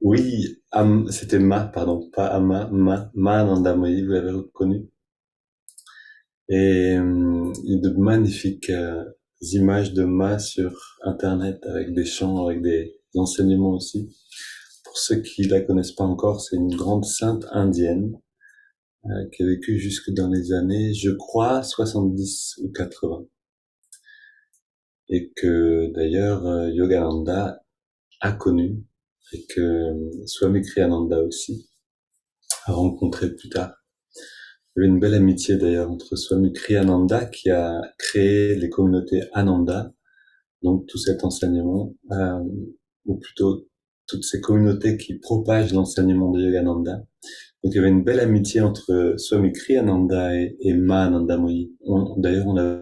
Oui, c'était pardon, pas Ma Ananda Moyi, vous l'avez reconnu. Et il y a de magnifiques images de Ma sur Internet avec des chants, avec des enseignements aussi. Pour ceux qui la connaissent pas encore, c'est une grande sainte indienne qui a vécu jusque dans les années, je crois, 70 ou 80. Et que d'ailleurs Yogananda a connu et que Swami Kriyananda aussi a rencontré plus tard. Il y avait une belle amitié d'ailleurs entre Swami Kriyananda qui a créé les communautés Ananda, donc tout cet enseignement, ou plutôt toutes ces communautés qui propagent l'enseignement de Yogananda. Donc il y avait une belle amitié entre Swami Kriyananda et Mahananda Moyi. D'ailleurs, on a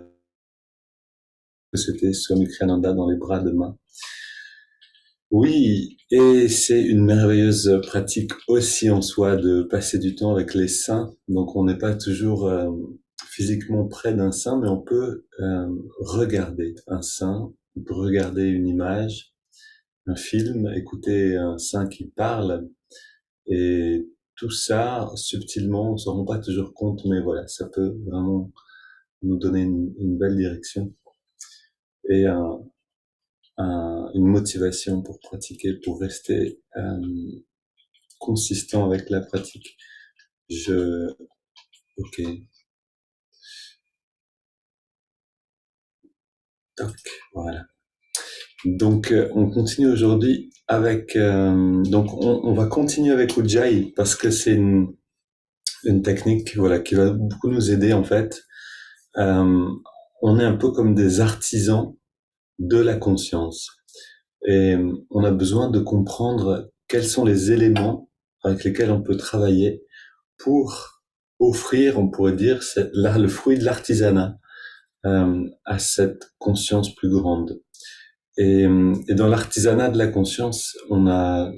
c'était Swami Kriyananda dans les bras de Ma. Oui, et c'est une merveilleuse pratique aussi en soi de passer du temps avec les saints. Donc on n'est pas toujours physiquement près d'un saint, mais on peut regarder un saint, on peut regarder une image, un film, écouter un saint qui parle, et tout ça subtilement, on s'en rend pas toujours compte, mais voilà, ça peut vraiment nous donner une belle direction et une motivation pour pratiquer, pour rester consistant avec la pratique. Ok, toc, voilà. Donc, on continue aujourd'hui avec, on va continuer avec Ujjayi parce que c'est une technique, voilà, qui va beaucoup nous aider en fait. Euh, on est un peu comme des artisans de la conscience et on a besoin de comprendre quels sont les éléments avec lesquels on peut travailler pour offrir, on pourrait dire, c'est là le fruit de l'artisanat à cette conscience plus grande. Et dans l'artisanat de la conscience, on a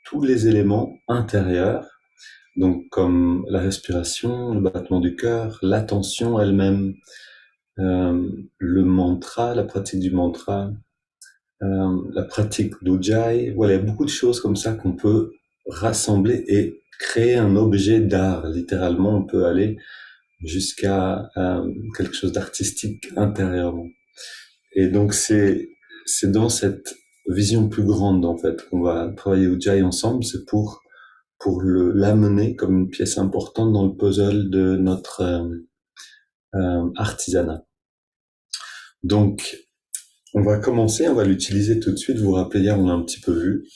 tous les éléments intérieurs, donc comme la respiration, le battement du cœur, l'attention elle-même, le mantra, la pratique du mantra, la pratique d'Ujjayi. Voilà, il y a beaucoup de choses comme ça qu'on peut rassembler et créer un objet d'art. Littéralement, on peut aller jusqu'à quelque chose d'artistique intérieurement. Et donc c'est dans cette vision plus grande en fait qu'on va travailler Ujjayi ensemble. C'est pour l'amener comme une pièce importante dans le puzzle de notre artisanat. Donc on va commencer, on va l'utiliser tout de suite. Vous vous rappelez hier on a un petit peu vu.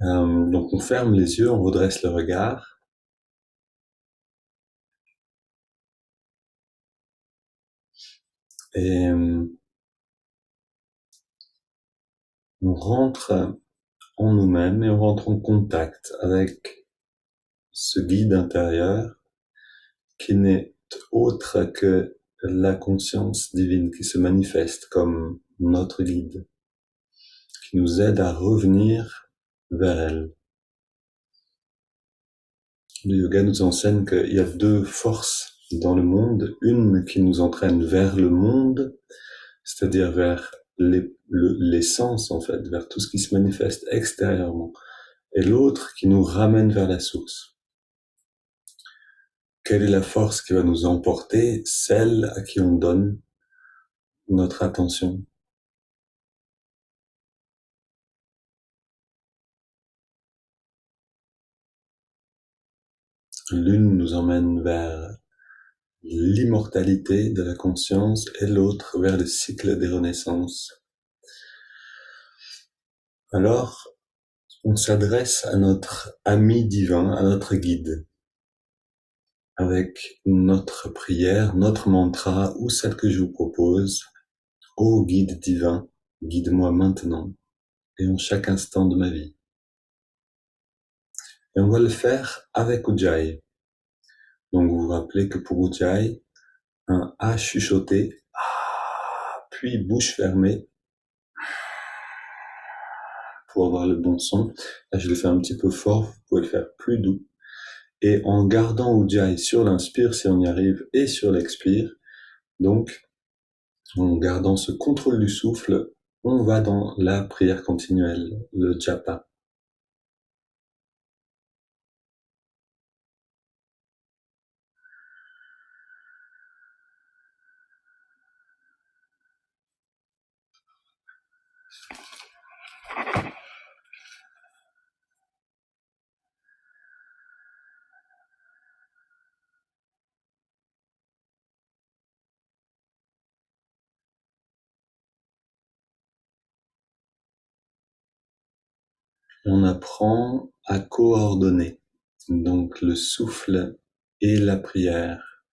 Donc on ferme les yeux, on redresse le regard et on rentre en nous-mêmes et on rentre en contact avec ce guide intérieur qui n'est autre que la conscience divine qui se manifeste comme notre guide, qui nous aide à revenir vers elle. Le yoga nous enseigne qu'il y a deux forces dans le monde, une qui nous entraîne vers le monde, c'est-à-dire vers l'essence en fait, vers tout ce qui se manifeste extérieurement, et l'autre qui nous ramène vers la source. Quelle est la force qui va nous emporter? Celle à qui on donne notre attention. L'une nous emmène vers l'immortalité de la conscience et l'autre vers le cycle des renaissances. Alors, on s'adresse à notre ami divin, à notre guide, avec notre prière, notre mantra ou celle que je vous propose. Ô guide divin, guide-moi maintenant et en chaque instant de ma vie. Et on va le faire avec Ujjayi. Donc vous vous rappelez que pour Ujjayi, un A chuchoté, puis bouche fermée pour avoir le bon son. Là, je le fais un petit peu fort, vous pouvez le faire plus doux. Et en gardant Ujjayi sur l'inspire, si on y arrive, et sur l'expire, donc en gardant ce contrôle du souffle, on va dans la prière continuelle, le japa. On apprend à coordonner donc le souffle et la prière.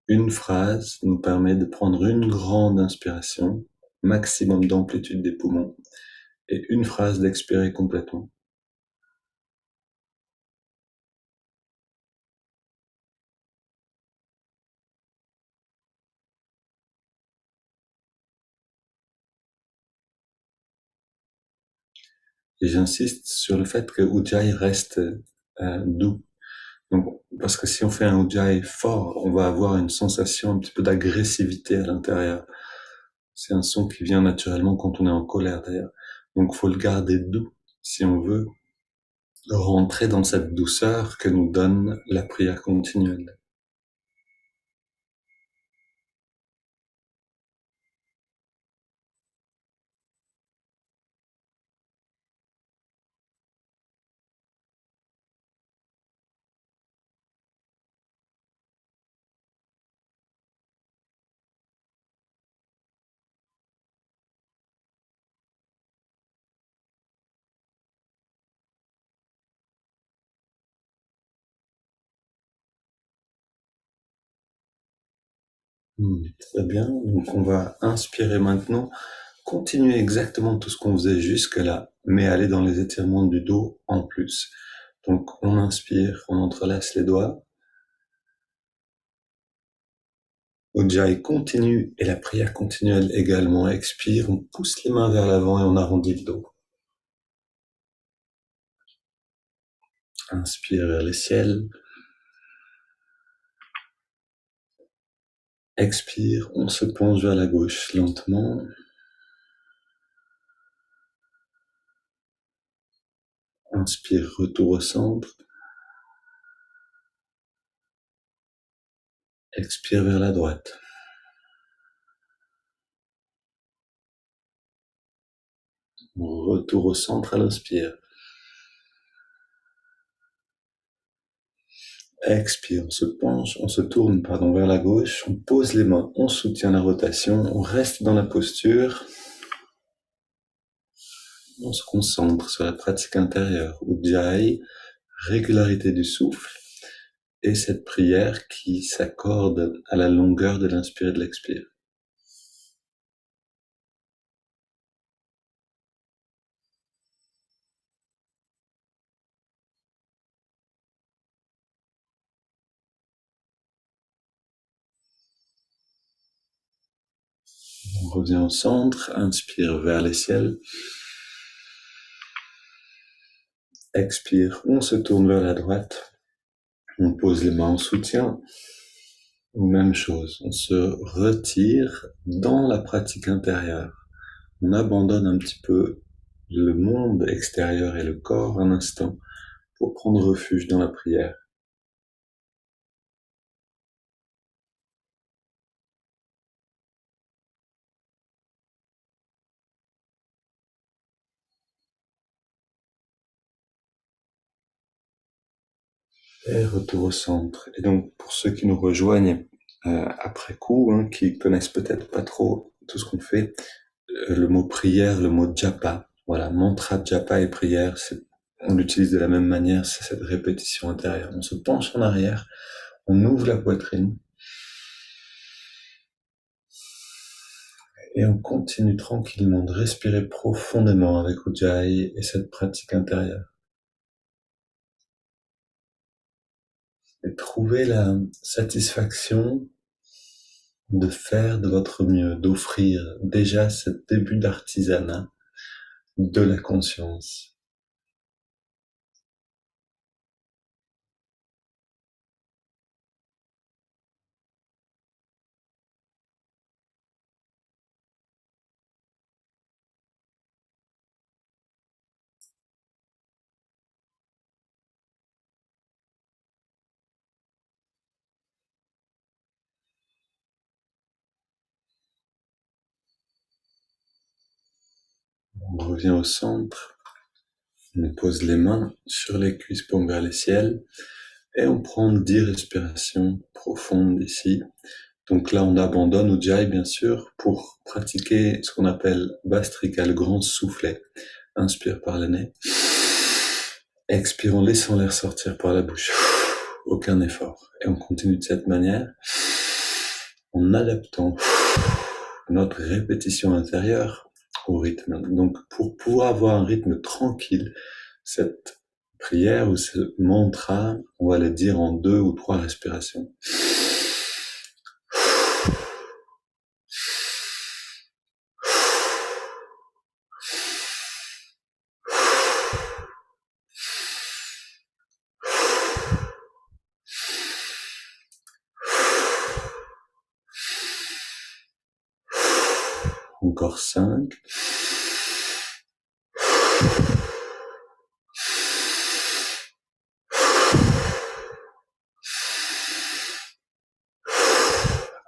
Une phrase nous permet de prendre une grande inspiration, maximum d'amplitude des poumons, et une phrase d'expirer complètement. Et j'insiste sur le fait que Ujjayi reste doux. Donc, parce que si on fait un Ujjayi fort, on va avoir une sensation un petit peu d'agressivité à l'intérieur. C'est un son qui vient naturellement quand on est en colère d'ailleurs. Donc, faut le garder doux si on veut rentrer dans cette douceur que nous donne la prière continuelle. Très bien. Donc, on va inspirer maintenant. Continuer exactement tout ce qu'on faisait jusque-là, mais aller dans les étirements du dos en plus. Donc, on inspire, on entrelace les doigts. Ujjayi continue et la prière continuelle également. Expire, on pousse les mains vers l'avant et on arrondit le dos. Inspire vers les ciels. Expire, on se penche vers la gauche lentement. Inspire, retour au centre. Expire vers la droite. Retour au centre à l'inspire. Expire, on se penche, on se tourne vers la gauche, on pose les mains, on soutient la rotation, on reste dans la posture, on se concentre sur la pratique intérieure, Ujjayi, régularité du souffle, et cette prière qui s'accorde à la longueur de l'inspire et de l'expire. On revient au centre, inspire vers les ciels, expire, on se tourne vers la droite, on pose les mains en soutien, même chose, on se retire dans la pratique intérieure. On abandonne un petit peu le monde extérieur et le corps un instant pour prendre refuge dans la prière. Et retour au centre. Et donc, pour ceux qui nous rejoignent après coup, qui connaissent peut-être pas trop tout ce qu'on fait, le mot prière, le mot japa, voilà, mantra, japa et prière, on l'utilise de la même manière, c'est cette répétition intérieure. On se penche en arrière, on ouvre la poitrine, et on continue tranquillement de respirer profondément avec Ujjayi et cette pratique intérieure. Et trouvez la satisfaction de faire de votre mieux, d'offrir déjà ce début d'artisanat de la conscience. On revient au centre, on pose les mains sur les cuisses, paumes vers le ciel, et on prend 10 respirations profondes ici. Donc là, on abandonne Ujjayi, bien sûr, pour pratiquer ce qu'on appelle Bastrika, le grand soufflet. Inspire par le nez. Expire en laissant l'air sortir par la bouche. Aucun effort. Et on continue de cette manière en adaptant notre répétition intérieure au rythme. Donc, pour pouvoir avoir un rythme tranquille, cette prière ou ce mantra, on va le dire en 2 ou 3 respirations. Encore 5.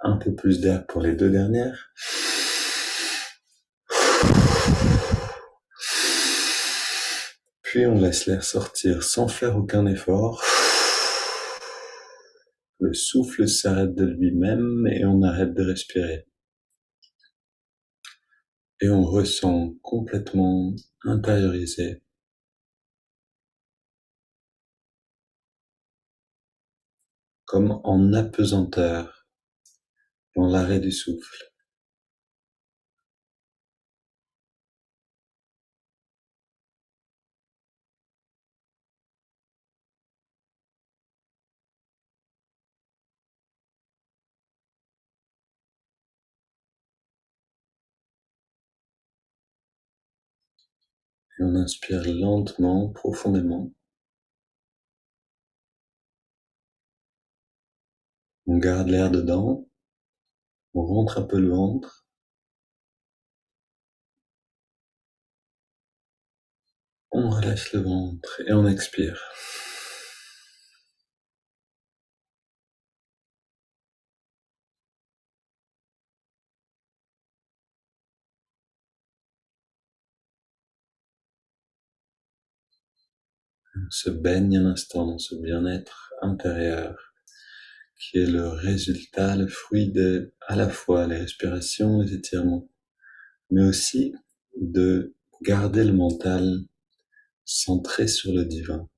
Un peu plus d'air pour les 2 dernières. Puis on laisse l'air sortir sans faire aucun effort. Le souffle s'arrête de lui-même et on arrête de respirer. Et on ressent complètement intériorisé, comme en apesanteur, dans l'arrêt du souffle. Et on inspire lentement, profondément. On garde l'air dedans. On rentre un peu le ventre. On relâche le ventre et on expire. On se baigne un instant dans ce bien-être intérieur qui est le résultat, le fruit de à la fois les respirations, les étirements, mais aussi de garder le mental centré sur le divin.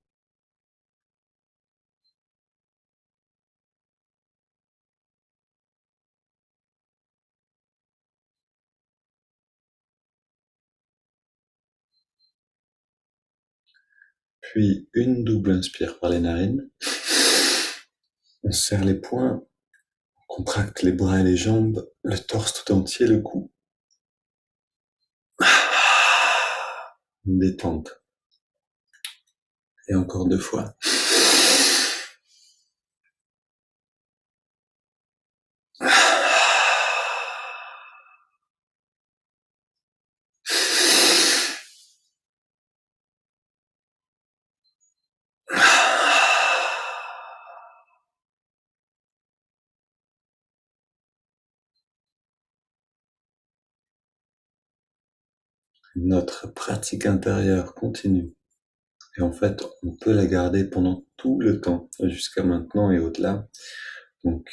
Puis une double inspire par les narines. On serre les poings, on contracte les bras et les jambes, le torse tout entier, le cou. Une détente. Et encore 2 fois. Notre pratique intérieure continue. Et en fait, on peut la garder pendant tout le temps, jusqu'à maintenant et au-delà. Donc,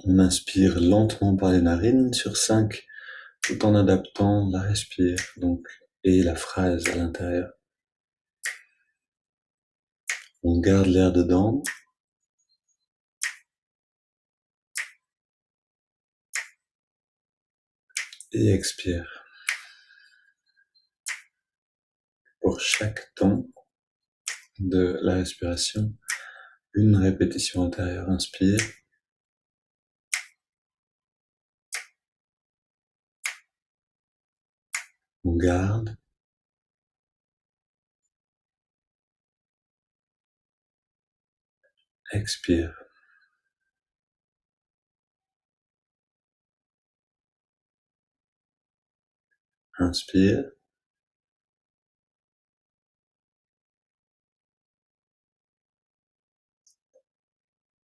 on inspire lentement par les narines sur 5, tout en adaptant la respire, donc, et la phrase à l'intérieur. On garde l'air dedans. Et expire. Pour chaque temps de la respiration, une répétition intérieure. Inspire. On garde. Expire. Inspire.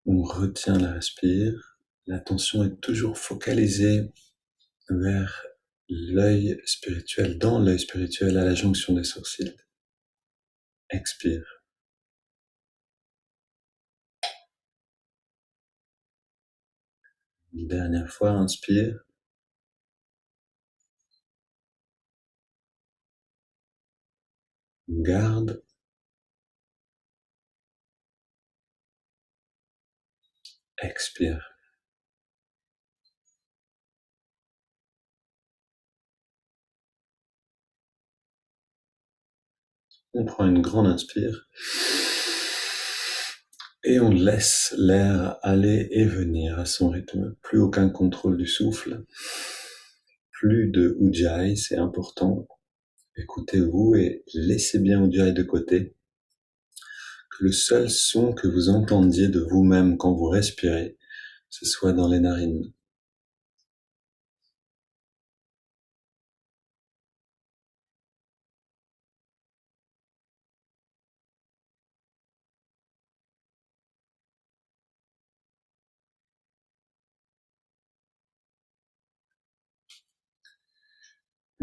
On retient la respire. L'attention est toujours focalisée vers l'œil spirituel, dans l'œil spirituel à la jonction des sourcils. Expire. Une dernière fois, inspire. Garde. Expire. On prend une grande inspire et on laisse l'air aller et venir à son rythme. Plus aucun contrôle du souffle, plus de ujjayi, c'est important. Écoutez-vous et laissez bien ujjayi de côté. Que le seul son que vous entendiez de vous-même quand vous respirez, ce soit dans les narines.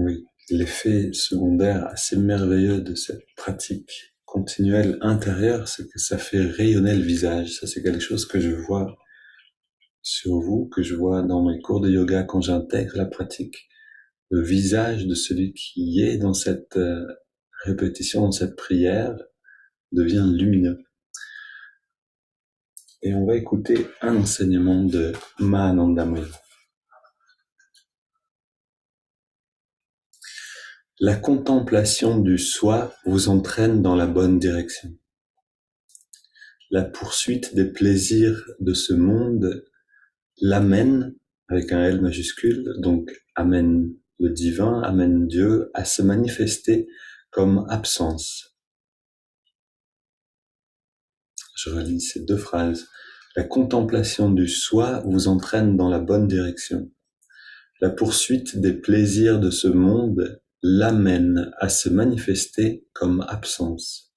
Oui, l'effet secondaire assez merveilleux de cette pratique continuelle intérieure, c'est que ça fait rayonner le visage. Ça, c'est quelque chose que je vois sur vous, que je vois dans mes cours de yoga quand j'intègre la pratique. Le visage de celui qui est dans cette répétition, dans cette prière, devient lumineux. Et on va écouter un enseignement de Mahananda Moyo. La contemplation du soi vous entraîne dans la bonne direction. La poursuite des plaisirs de ce monde l'amène, avec un L majuscule, donc amène le divin, amène Dieu à se manifester comme absence. Je relis ces deux phrases. La contemplation du soi vous entraîne dans la bonne direction. La poursuite des plaisirs de ce monde l'amène à se manifester comme absence.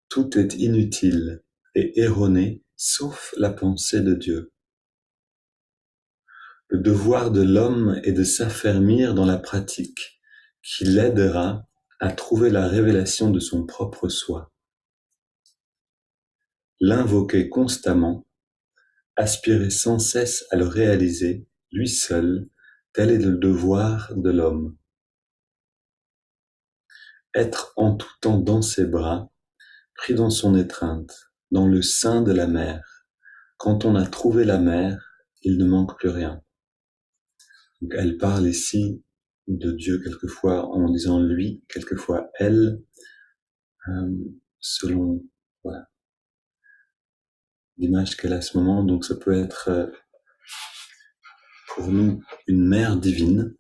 Tout est inutile et erroné sauf la pensée de Dieu. Le devoir de l'homme est de s'affermir dans la pratique qui l'aidera à trouver la révélation de son propre soi. L'invoquer constamment, aspirer sans cesse à le réaliser, lui seul, tel est le devoir de l'homme. Être en tout temps dans ses bras, pris dans son étreinte, dans le sein de la mer. Quand on a trouvé la mer, il ne manque plus rien. Donc elle parle ici de Dieu quelquefois en disant lui, quelquefois elle, selon voilà, l'image qu'elle a à ce moment. Donc ça peut être pour nous une mère divine,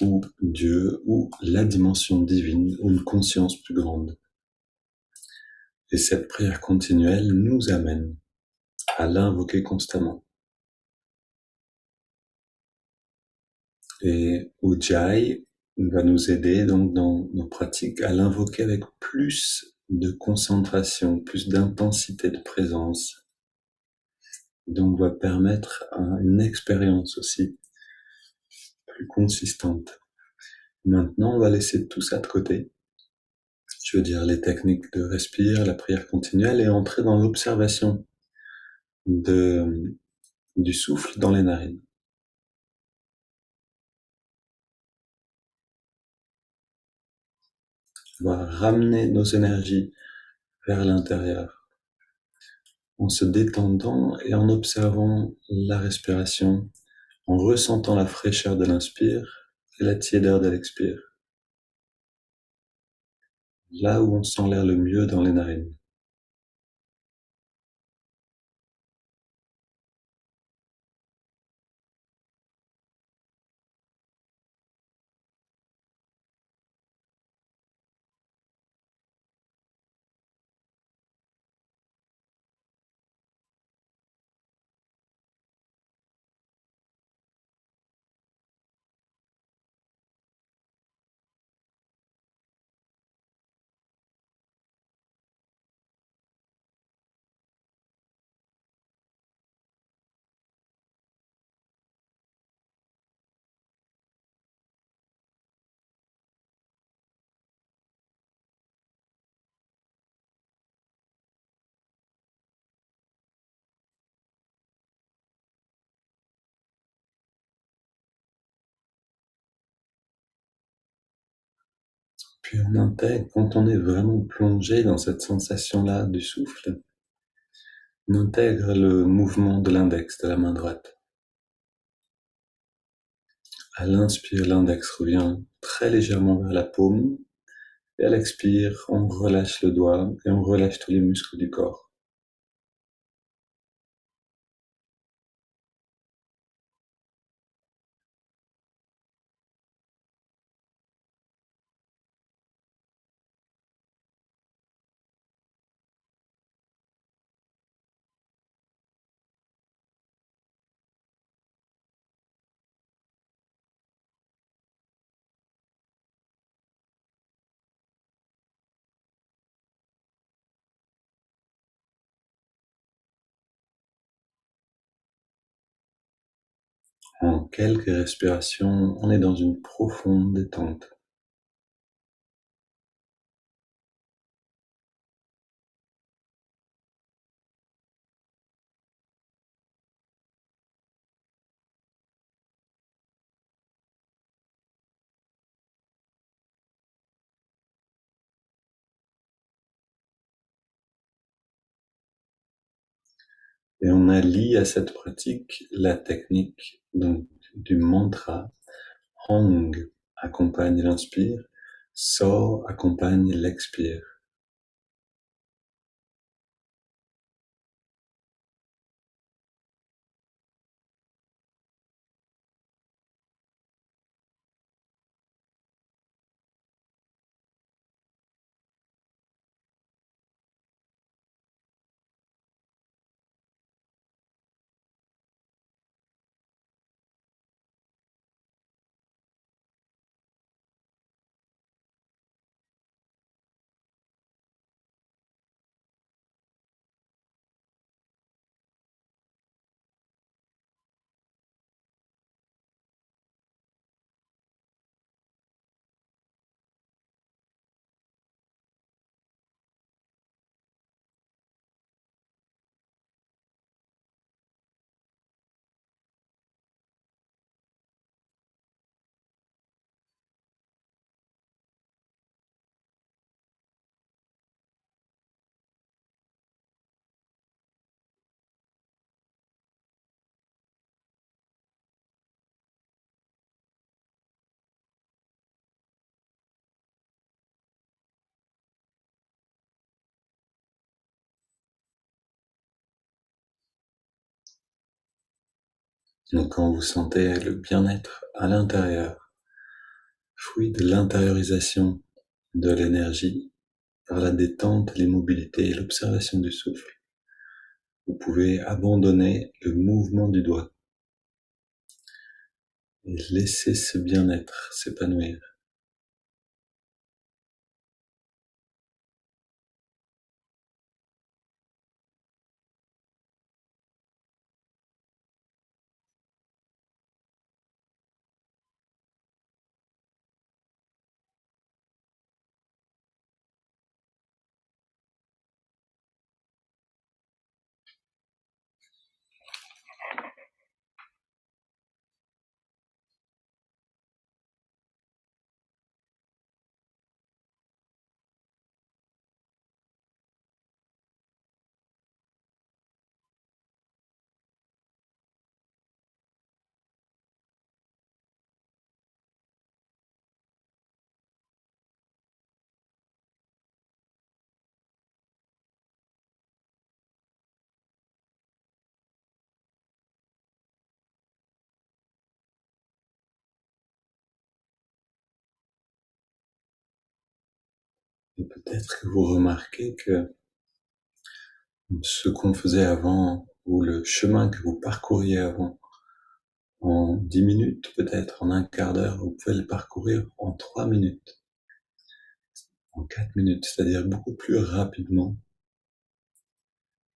ou Dieu, ou la dimension divine, ou une conscience plus grande. Et cette prière continuelle nous amène à l'invoquer constamment. Et Ujjayi va nous aider donc dans nos pratiques à l'invoquer avec plus de concentration, plus d'intensité de présence. Donc va permettre une expérience aussi plus consistante. Maintenant, on va laisser tout ça de côté. Je veux dire les techniques de respire, la prière continuelle et entrer dans l'observation du souffle dans les narines. On va ramener nos énergies vers l'intérieur en se détendant et en observant la respiration, en ressentant la fraîcheur de l'inspire et la tiédeur de l'expire. Là où on sent l'air le mieux dans les narines. Puis on intègre, quand on est vraiment plongé dans cette sensation-là du souffle, on intègre le mouvement de l'index de la main droite. À l'inspire, l'index revient très légèrement vers la paume, et à l'expire, on relâche le doigt et on relâche tous les muscles du corps. En quelques respirations, on est dans une profonde détente. Et on allie à cette pratique la technique donc, du mantra. Hong accompagne l'inspire, So accompagne l'expire. Donc quand vous sentez le bien-être à l'intérieur, fruit de l'intériorisation de l'énergie par la détente, l'immobilité et l'observation du souffle, vous pouvez abandonner le mouvement du doigt et laisser ce bien-être s'épanouir. Et peut-être que vous remarquez que ce qu'on faisait avant, ou le chemin que vous parcouriez avant, en 10 minutes, peut-être en un quart d'heure, vous pouvez le parcourir en 3 minutes, en 4 minutes, c'est-à-dire beaucoup plus rapidement.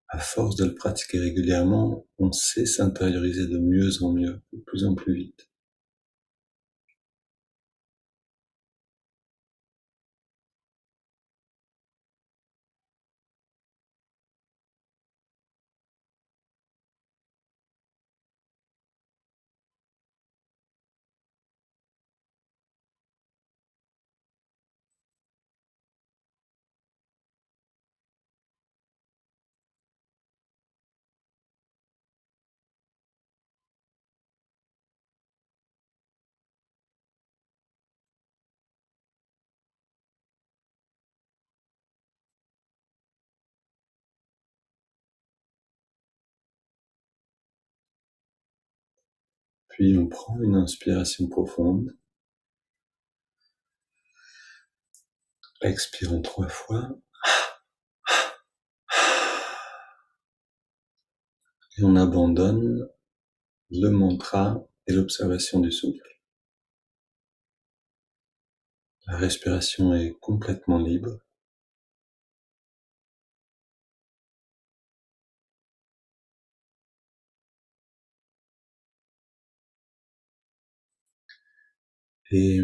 À force de le pratiquer régulièrement, on sait s'intérioriser de mieux en mieux, de plus en plus vite. Puis on prend une inspiration profonde. Expirons 3 fois. Et on abandonne le mantra et l'observation du souffle. La respiration est complètement libre. Et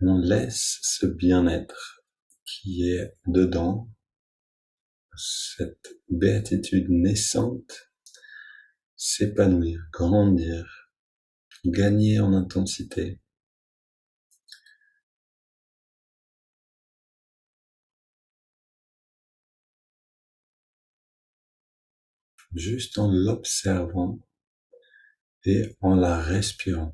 on laisse ce bien-être qui est dedans, cette béatitude naissante, s'épanouir, grandir, gagner en intensité. Juste en l'observant et en la respirant.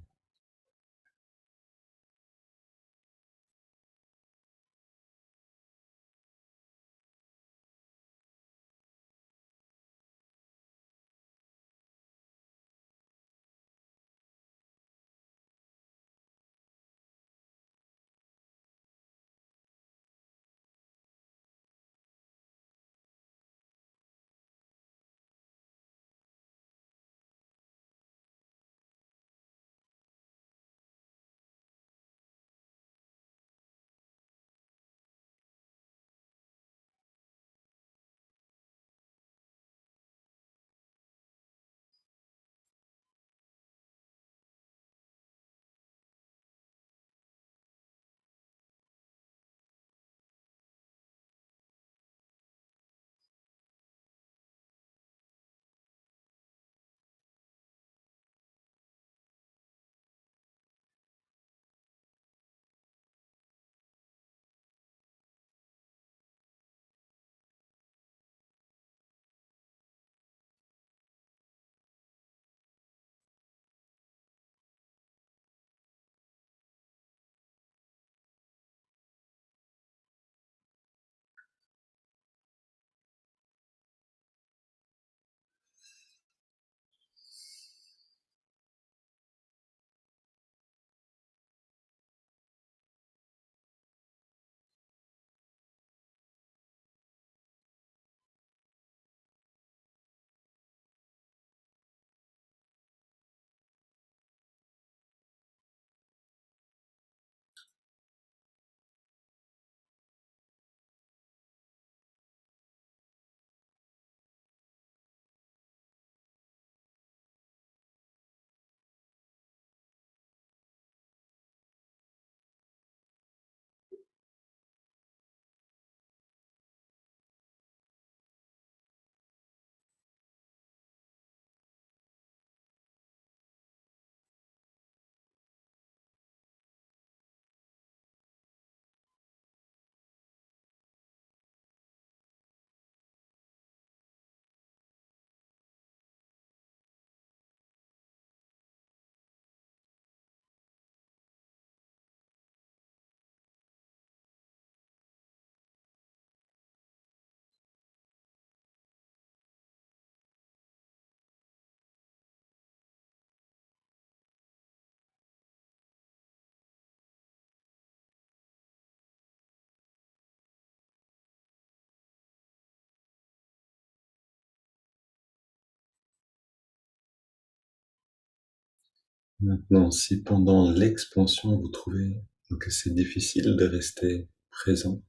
Maintenant, si pendant l'expansion vous trouvez que c'est difficile de rester présent,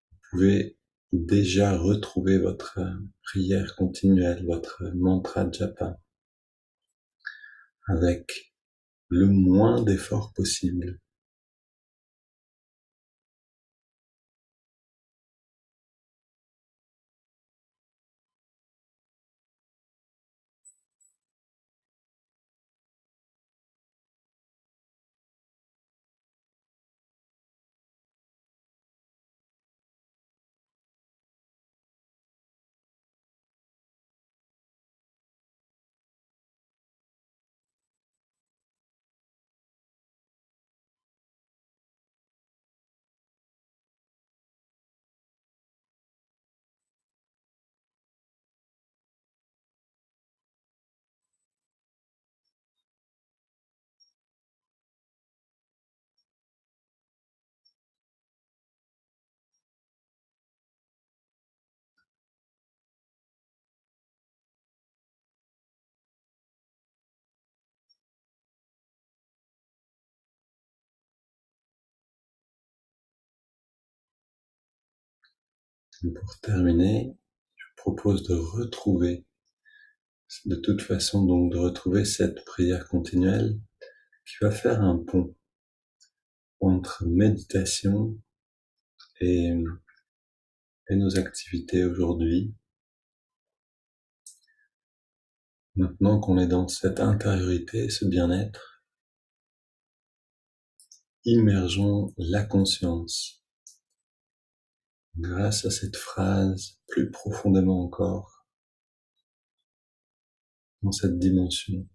vous pouvez déjà retrouver votre prière continuelle, votre mantra japa, avec le moins d'efforts possible. Pour terminer, je propose de retrouver, de toute façon, donc de retrouver cette prière continuelle qui va faire un pont entre méditation et, et nos activités aujourd'hui. Maintenant qu'on est dans cette intériorité, ce bien-être, immergeons la conscience grâce à cette phrase plus profondément encore dans cette dimension.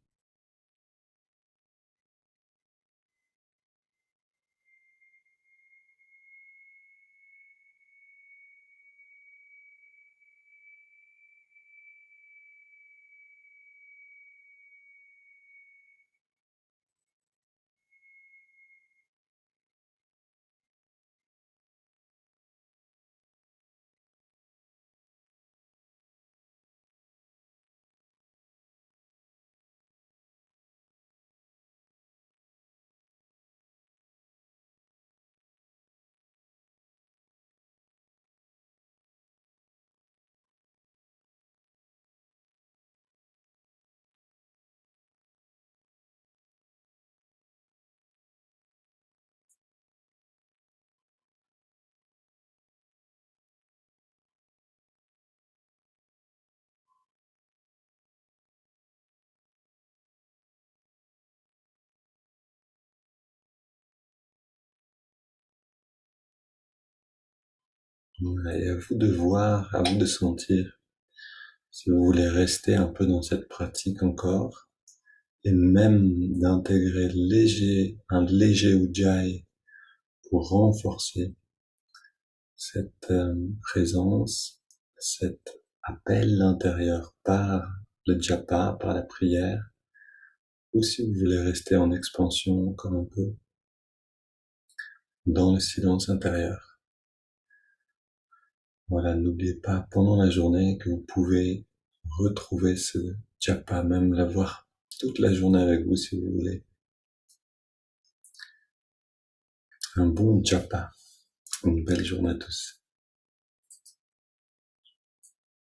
Et à vous de voir, à vous de sentir si vous voulez rester un peu dans cette pratique encore, et même d'intégrer un léger ujjayi pour renforcer cette présence, cet appel intérieur par le japa, par la prière, ou si vous voulez rester en expansion encore un peu dans le silence intérieur. Voilà, n'oubliez pas pendant la journée que vous pouvez retrouver ce japa, même l'avoir toute la journée avec vous si vous voulez. Un bon japa. Une belle journée à tous.